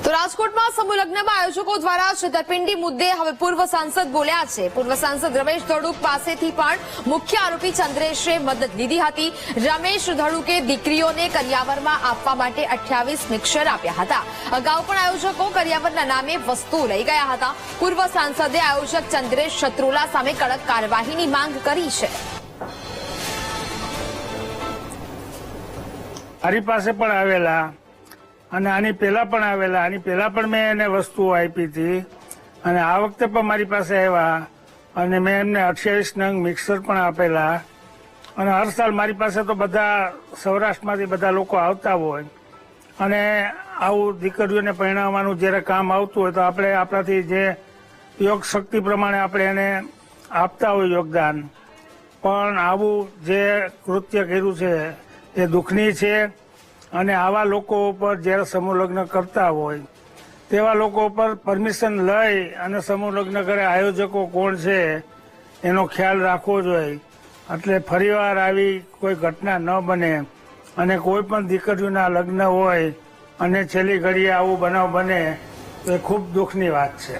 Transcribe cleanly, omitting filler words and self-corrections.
તો રાજકોટમાં સમૂહ લગ્નમાં આયોજકો દ્વારા છેતરપિંડી મુદ્દે હવે પૂર્વ સાંસદ બોલ્યા છે। પૂર્વ સાંસદ રમેશ ધડુક પાસેથી પણ મુખ્ય આરોપી ચંદ્રેશે મદદ લીધી હતી। રમેશ ધડુકે દીકરીઓને કરિયાવરમાં આપવા માટે 28 મિક્સર આપ્યા હતા। અગાઉ પણ આયોજકો કરિયાવરના નામે વસ્તુ લઈ ગયા હતા। પૂર્વ સાંસદે આયોજક ચંદ્રેશ શત્રુલા સામે કડક કાર્યવાહીની માંગ કરી છે। મારી પાસે પણ આવેલા અને આની પહેલા પણ આવેલા, આની પહેલા પણ મેં એને વસ્તુઓ આપી હતી અને આ વખતે પણ મારી પાસે આવ્યા અને મેં એમને 28 નંગ મિક્સર પણ આપેલા। અને હર સાલ મારી પાસે તો બધા સૌરાષ્ટ્રમાંથી બધા લોકો આવતા હોય અને આવું દીકરીઓને પરણાવવાનું જ્યારે કામ આવતું હોય તો આપણે આપણાથી જે યોગ શક્તિ પ્રમાણે આપણે એને આપતા હોય યોગદાન। પણ આવું જે કૃત્ય કર્યું છે એ દુઃખની છે અને આવા લોકો ઉપર જ્યારે સમૂહ લગ્ન કરતા હોય તેવા લોકો ઉપર પરમિશન લઈ અને સમૂહ લગ્ન કરે આયોજકો કોણ છે એનો ખ્યાલ રાખવો જોઈએ। એટલે ફરીવાર આવી કોઈ ઘટના ન બને અને કોઈ પણ દીકરીઓના લગ્ન હોય અને છેલ્લી ઘડીએ આવું બનાવ બને તો એ ખૂબ દુઃખની વાત છે।